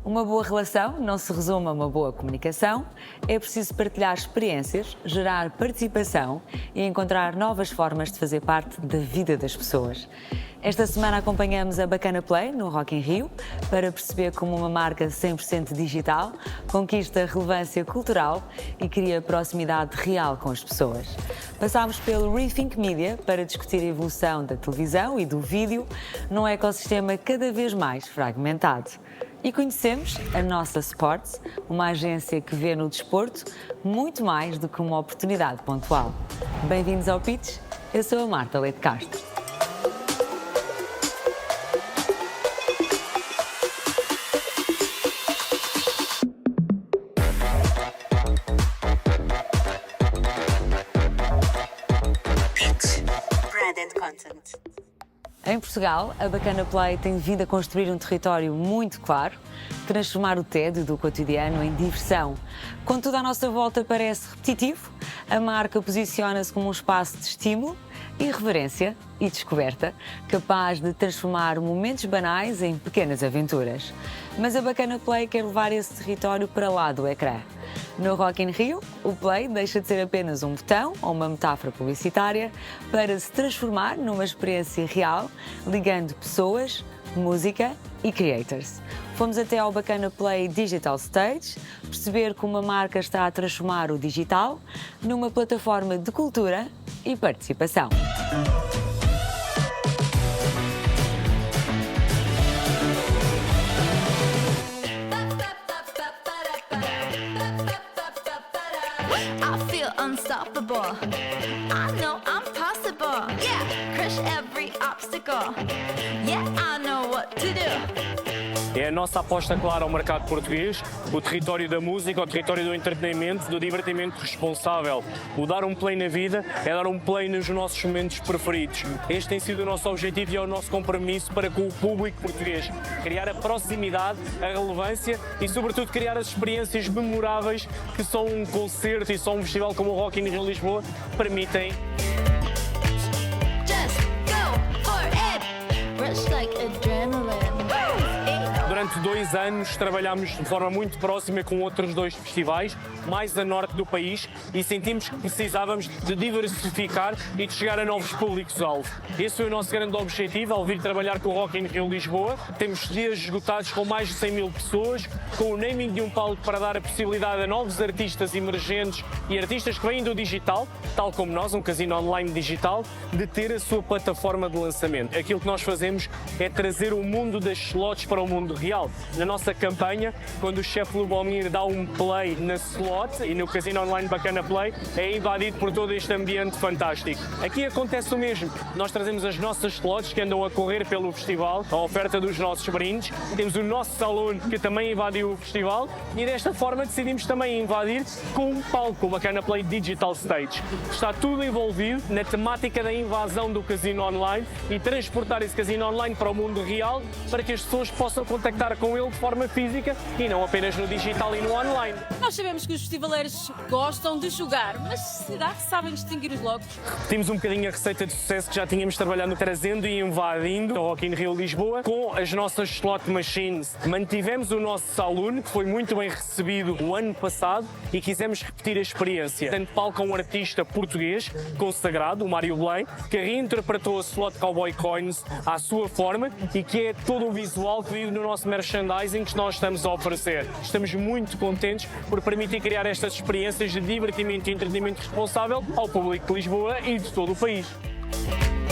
Uma boa relação não se resume a uma boa comunicação, é preciso partilhar experiências, gerar participação e encontrar novas formas de fazer parte da vida das pessoas. Esta semana acompanhamos a Bacana Play no Rock in Rio para perceber como uma marca 100% digital conquista relevância cultural e cria proximidade real com as pessoas. Passámos pelo Rethink Media para discutir a evolução da televisão e do vídeo num ecossistema cada vez mais fragmentado. E conhecemos a Nossa Sports, uma agência que vê no desporto muito mais do que uma oportunidade pontual. Bem-vindos ao Pitch, eu sou a Marta Leite Castro. Pitch Branded Content. Em Portugal, a Bacana Play tem vindo a construir um território muito claro, transformar o tédio do cotidiano em diversão. Quando tudo à nossa volta parece repetitivo, a marca posiciona-se como um espaço de estímulo, irreverência e descoberta, capaz de transformar momentos banais em pequenas aventuras. Mas a Bacana Play quer levar esse território para lá do ecrã. No Rock in Rio, o Play deixa de ser apenas um botão ou uma metáfora publicitária para se transformar numa experiência real, ligando pessoas, música e creators. Fomos até ao Bacana Play Digital Stage, perceber como a marca está a transformar o digital numa plataforma de cultura e participação. I feel unstoppable. I know I'm possible. Yeah, crush every obstacle. Yeah, I know what to do. É a nossa aposta clara ao mercado português, o território da música, o território do entretenimento, do divertimento responsável. O dar um play na vida é dar um play nos nossos momentos preferidos. Este tem sido o nosso objetivo e é o nosso compromisso para com o público português. Criar a proximidade, a relevância e, sobretudo, criar as experiências memoráveis que só um concerto e só um festival como o Rock in Rio Lisboa permitem. Just go for it. Rush like adrenaline. Durante 2 anos trabalhámos de forma muito próxima com outros 2 festivais, mais a norte do país, e sentimos que precisávamos de diversificar e de chegar a novos públicos-alvo. Esse foi o nosso grande objetivo ao vir trabalhar com o Rock in Rio Lisboa. Temos dias esgotados com mais de 100 mil pessoas, com o naming de um palco para dar a possibilidade a novos artistas emergentes e artistas que vêm do digital, tal como nós, um casino online digital, de ter a sua plataforma de lançamento. Aquilo que nós fazemos é trazer o mundo das slots para o mundo real. Na nossa campanha, quando o chefe Lubomir dá um play na slot e no casino online Bacana Play, é invadido por todo este ambiente fantástico. Aqui acontece o mesmo. Nós trazemos as nossas slots que andam a correr pelo festival, a oferta dos nossos brindes. Temos o nosso salão que também invadiu o festival e desta forma decidimos também invadir com um palco, o Bacana Play Digital Stage. Está tudo envolvido na temática da invasão do casino online e transportar esse casino online para o mundo real para que as pessoas possam contactar com ele de forma física e não apenas no digital e no online. Nós sabemos que os festivaleiros gostam de jogar, mas será que sabem distinguir os logos? Temos um bocadinho a receita de sucesso que já tínhamos trabalhado trazendo e invadindo o Rock in Rio Lisboa com as nossas slot machines. Mantivemos o nosso saloon, que foi muito bem recebido o ano passado, e quisemos repetir a experiência. Tanto palco com um artista português consagrado, o Mário Belém, que reinterpretou a slot Cowboy Coins à sua forma e que é todo o visual que vive no nosso merchandising que nós estamos a oferecer. Estamos muito contentes por permitir criar estas experiências de divertimento e entretenimento responsável ao público de Lisboa e de todo o país.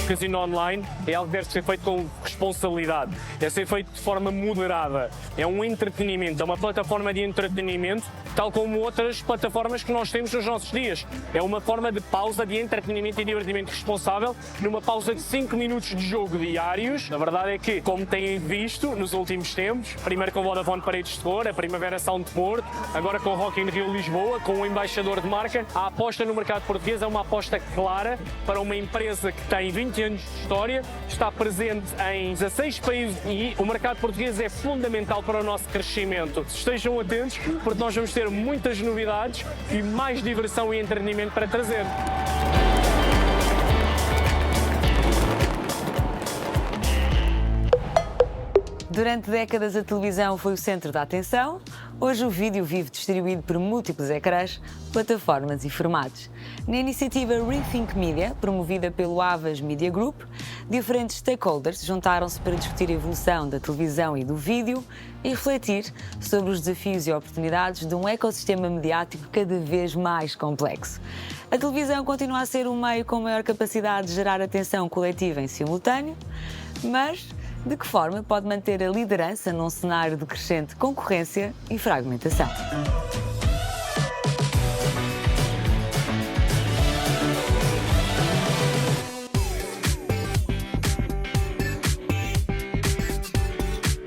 O casino online é algo que deve ser feito com responsabilidade, deve ser feito de forma moderada. É um entretenimento, é uma plataforma de entretenimento, tal como outras plataformas que nós temos nos nossos dias. É uma forma de pausa de entretenimento e divertimento responsável, numa pausa de 5 minutos de jogo diários. A verdade é que, como têm visto nos últimos tempos, primeiro com o Vodafone Paredes de Cor, a Primavera Sound de Porto, agora com o Rock in Rio Lisboa, com o embaixador de marca, a aposta no mercado português é uma aposta clara para uma empresa que tem 20 anos de história, está presente em 16 países e o mercado português é fundamental para o nosso crescimento. Estejam atentos, porque nós vamos ter muitas novidades e mais diversão e entretenimento para trazer. Durante décadas a televisão foi o centro da atenção, hoje o vídeo vive distribuído por múltiplos ecrãs, plataformas e formatos. Na iniciativa Rethink Media, promovida pelo Havas Media Group, diferentes stakeholders juntaram-se para discutir a evolução da televisão e do vídeo e refletir sobre os desafios e oportunidades de um ecossistema mediático cada vez mais complexo. A televisão continua a ser o meio com maior capacidade de gerar atenção coletiva em simultâneo, mas de que forma pode manter a liderança num cenário de crescente concorrência e fragmentação?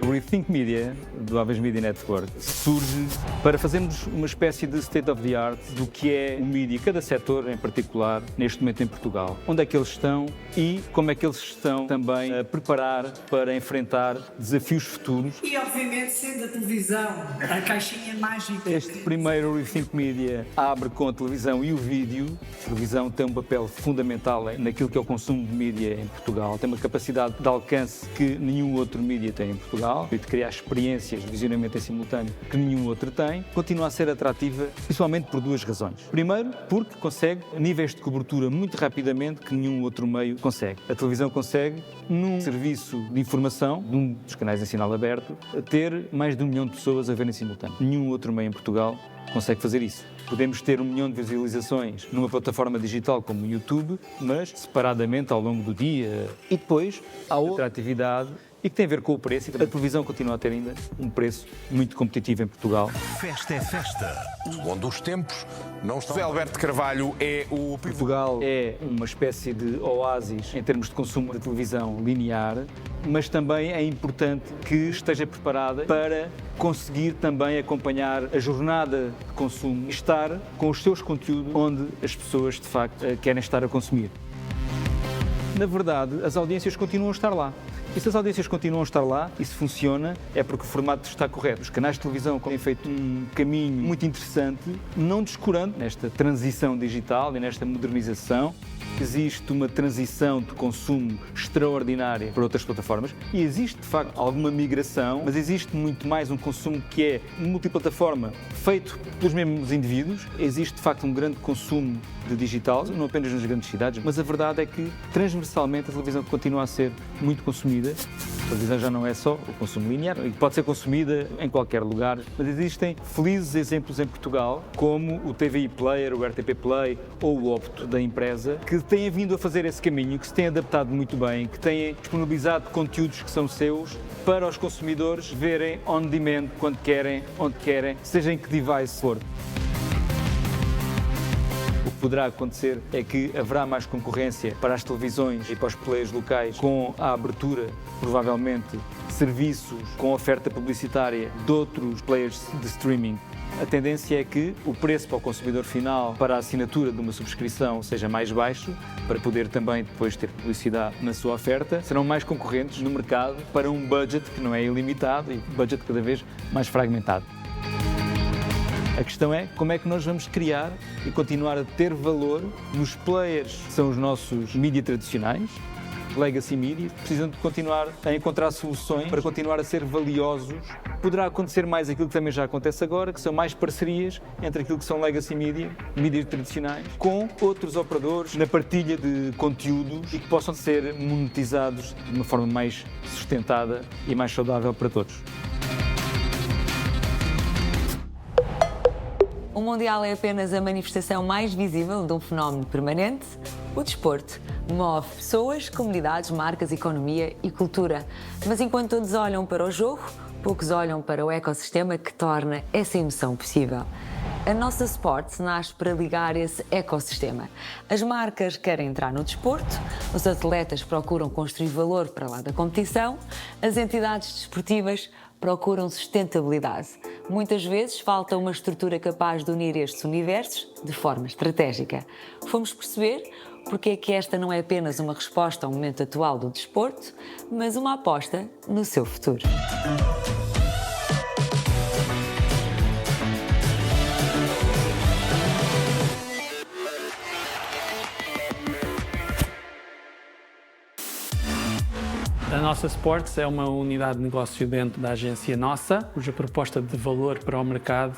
O Rethink Media, do Havas Media Network, surge para fazermos uma espécie de state of the art do que é o mídia, cada setor em particular, neste momento em Portugal. Onde é que eles estão e como é que eles estão também a preparar para enfrentar desafios futuros. E, obviamente, sendo a televisão a caixinha mágica. Este primeiro Rethink Media abre com a televisão e o vídeo. A televisão tem um papel fundamental naquilo que é o consumo de mídia em Portugal. Tem uma capacidade de alcance que nenhum outro mídia tem em Portugal e de criar experiências de visionamento em simultâneo que nenhum outro tem. Continua a ser atrativa, principalmente por duas razões. Primeiro, porque consegue níveis de cobertura muito rapidamente que nenhum outro meio consegue. A televisão consegue, num serviço de informação, de um dos canais em sinal aberto, ter mais de 1 milhão de pessoas a ver em simultâneo. Nenhum outro meio em Portugal consegue fazer isso. Podemos ter 1 milhão de visualizações numa plataforma digital como o YouTube, mas separadamente ao longo do dia. E depois há outra atividade e que tem a ver com o preço. A televisão continua a ter ainda um preço muito competitivo em Portugal. Festa é festa, onde os tempos não estão... José Alberto Carvalho é o... Portugal é uma espécie de oásis em termos de consumo de televisão linear, mas também é importante que esteja preparada para conseguir também acompanhar a jornada de consumo e estar com os seus conteúdos onde as pessoas, de facto, querem estar a consumir. Na verdade, as audiências continuam a estar lá. E se as audiências continuam a estar lá, e se funciona, é porque o formato está correto. Os canais de televisão têm feito um caminho muito interessante, não descurando nesta transição digital e nesta modernização. Existe uma transição de consumo extraordinária para outras plataformas e existe, de facto, alguma migração, mas existe muito mais um consumo que é multiplataforma, feito pelos mesmos indivíduos. Existe, de facto, um grande consumo de digital, não apenas nas grandes cidades, mas a verdade é que, transversalmente, a televisão continua a ser muito consumida. A televisão já não é só o consumo linear, e pode ser consumida em qualquer lugar, mas existem felizes exemplos em Portugal, como o TVI Player, o RTP Play ou o Opto da empresa, que têm vindo a fazer esse caminho, que se têm adaptado muito bem, que têm disponibilizado conteúdos que são seus para os consumidores verem on demand, quando querem, onde querem, seja em que device for. O que poderá acontecer é que haverá mais concorrência para as televisões e para os players locais com a abertura, provavelmente, de serviços com oferta publicitária de outros players de streaming. A tendência é que o preço para o consumidor final para a assinatura de uma subscrição seja mais baixo, para poder também depois ter publicidade na sua oferta. Serão mais concorrentes no mercado para um budget que não é ilimitado e budget cada vez mais fragmentado. A questão é como é que nós vamos criar e continuar a ter valor nos players que são os nossos mídia tradicionais, legacy media, precisam de continuar a encontrar soluções para continuar a ser valiosos. Poderá acontecer mais aquilo que também já acontece agora, que são mais parcerias entre aquilo que são legacy media, mídias tradicionais, com outros operadores na partilha de conteúdos e que possam ser monetizados de uma forma mais sustentada e mais saudável para todos. O Mundial é apenas a manifestação mais visível de um fenómeno permanente. O desporto move pessoas, comunidades, marcas, economia e cultura. Mas enquanto todos olham para o jogo, poucos olham para o ecossistema que torna essa emoção possível. A Nossa Sports nasce para ligar esse ecossistema. As marcas querem entrar no desporto, os atletas procuram construir valor para lá da competição, as entidades desportivas procuram sustentabilidade. Muitas vezes falta uma estrutura capaz de unir estes universos de forma estratégica. Fomos perceber porque é que esta não é apenas uma resposta ao momento atual do desporto, mas uma aposta no seu futuro. A Nossa Sports é uma unidade de negócio dentro da agência Nossa, cuja proposta de valor para o mercado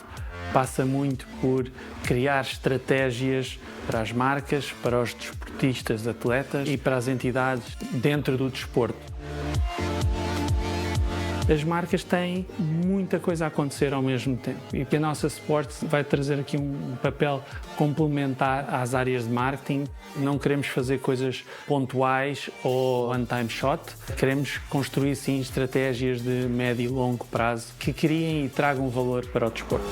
passa muito por criar estratégias para as marcas, para os desportistas, atletas e para as entidades dentro do desporto. As marcas têm muita coisa a acontecer ao mesmo tempo e que a Nossa Sports vai trazer aqui um papel complementar às áreas de marketing. Não queremos fazer coisas pontuais ou one-time shot. Queremos construir, sim, estratégias de médio e longo prazo que criem e tragam valor para o desporto.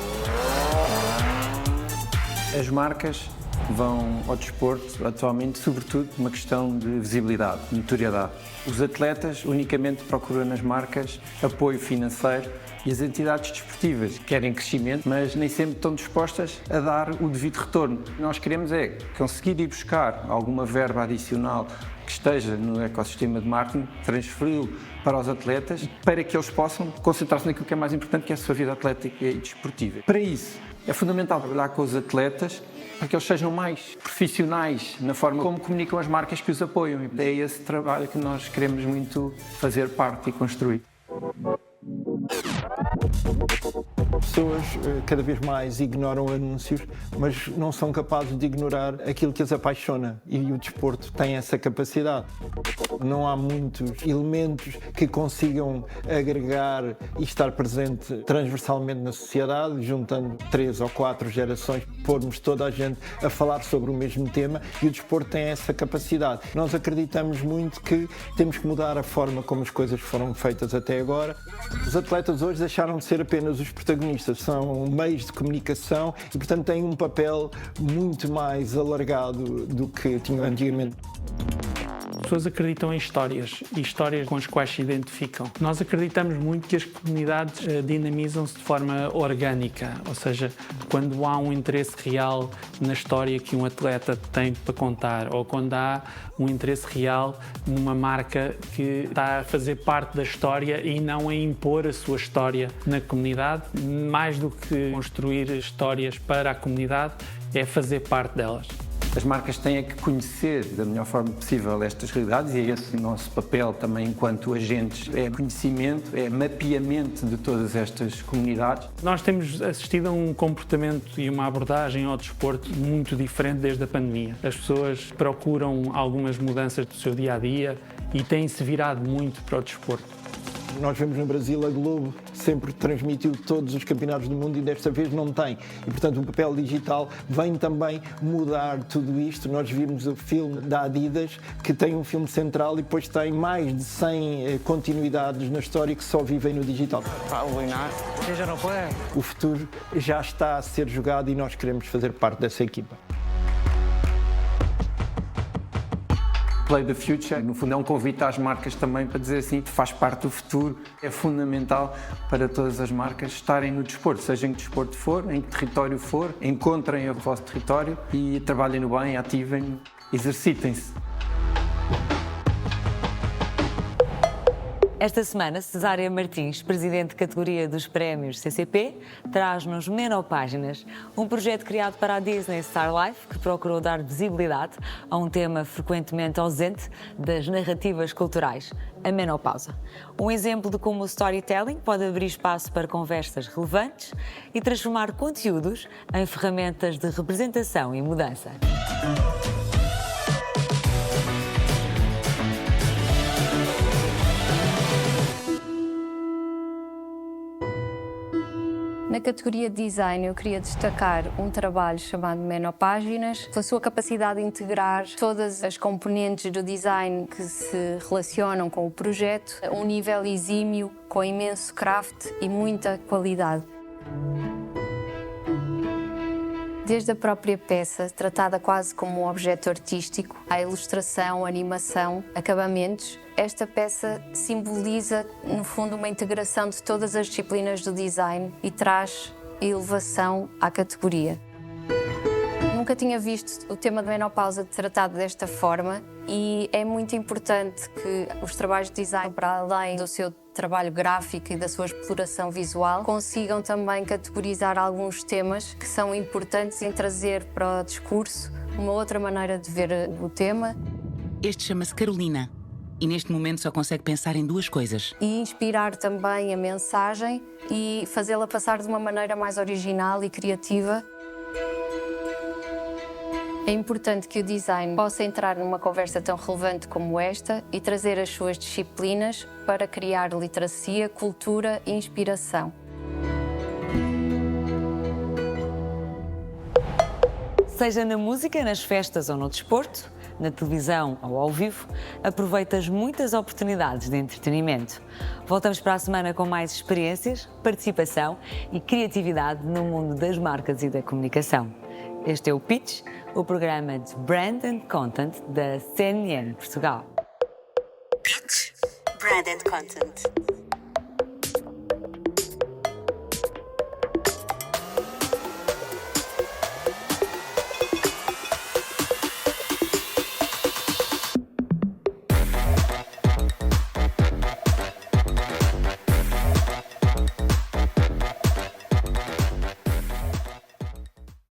As marcas vão ao desporto atualmente, sobretudo, uma questão de visibilidade, de notoriedade. Os atletas unicamente procuram nas marcas apoio financeiro e as entidades desportivas querem crescimento, mas nem sempre estão dispostas a dar o devido retorno. O que nós queremos é conseguir ir buscar alguma verba adicional que esteja no ecossistema de marketing, transferi-lo para os atletas, para que eles possam concentrar-se naquilo que é mais importante, que é a sua vida atlética e desportiva. Para isso, é fundamental trabalhar com os atletas para que eles sejam mais profissionais na forma como comunicam as marcas que os apoiam. É esse trabalho que nós queremos muito fazer parte e construir. Pessoas cada vez mais ignoram anúncios, mas não são capazes de ignorar aquilo que as apaixona, e o desporto tem essa capacidade. Não há muitos elementos que consigam agregar e estar presente transversalmente na sociedade, juntando 3 ou 4 gerações, pormos toda a gente a falar sobre o mesmo tema, e o desporto tem essa capacidade. Nós acreditamos muito que temos que mudar a forma como as coisas foram feitas até agora. Os atletas hoje deixaram de ser apenas os protagonistas, são meios de comunicação e, portanto, têm um papel muito mais alargado do que tinham antigamente. As pessoas acreditam em histórias e histórias com as quais se identificam. Nós acreditamos muito que as comunidades dinamizam-se de forma orgânica, ou seja, quando há um interesse real na história que um atleta tem para contar, ou quando há um interesse real numa marca que está a fazer parte da história e não a impor a sua história na comunidade. Mais do que construir histórias para a comunidade, é fazer parte delas. As marcas têm que conhecer da melhor forma possível estas realidades, e é esse o nosso papel também enquanto agentes, é conhecimento, é mapeamento de todas estas comunidades. Nós temos assistido a um comportamento e uma abordagem ao desporto muito diferente desde a pandemia. As pessoas procuram algumas mudanças do seu dia-a-dia e têm-se virado muito para o desporto. Nós vemos no Brasil, a Globo sempre transmitiu todos os campeonatos do mundo e desta vez não tem. E, portanto, o papel digital vem também mudar tudo isto. Nós vimos o filme da Adidas, que tem um filme central e depois tem mais de 100 continuidades na história que só vivem no digital. O futuro já está a ser jogado e nós queremos fazer parte dessa equipa. Play the Future, no fundo, é um convite às marcas também para dizer assim, faz parte do futuro. É fundamental para todas as marcas estarem no desporto, seja em que desporto for, em que território for, encontrem o vosso território e trabalhem no bem, ativem, exercitem-se. Esta semana, Cesária Martins, presidente de categoria dos prémios CCP, traz-nos Menopáginas, um projeto criado para a Disney Star Life que procurou dar visibilidade a um tema frequentemente ausente das narrativas culturais, a menopausa. Um exemplo de como o storytelling pode abrir espaço para conversas relevantes e transformar conteúdos em ferramentas de representação e mudança. Na categoria de design, eu queria destacar um trabalho chamado Menopáginas, pela sua capacidade de integrar todas as componentes do design que se relacionam com o projeto, a um nível exímio, com imenso craft e muita qualidade. Desde a própria peça, tratada quase como um objeto artístico, à ilustração, animação, acabamentos, esta peça simboliza, no fundo, uma integração de todas as disciplinas do design e traz elevação à categoria. Nunca tinha visto o tema da menopausa tratado desta forma e é muito importante que os trabalhos de design, para além do seu trabalho gráfico e da sua exploração visual, consigam também categorizar alguns temas que são importantes em trazer para o discurso uma outra maneira de ver o tema. Este chama-se Carolina e neste momento só consegue pensar em duas coisas. E inspirar também a mensagem e fazê-la passar de uma maneira mais original e criativa. É importante que o design possa entrar numa conversa tão relevante como esta e trazer as suas disciplinas para criar literacia, cultura e inspiração. Seja na música, nas festas ou no desporto, na televisão ou ao vivo, aproveita as muitas oportunidades de entretenimento. Voltamos para a semana com mais experiências, participação e criatividade no mundo das marcas e da comunicação. Este é o Pitch, o programa de Brand and Content da CNN Portugal. Pitch, Brand and Content.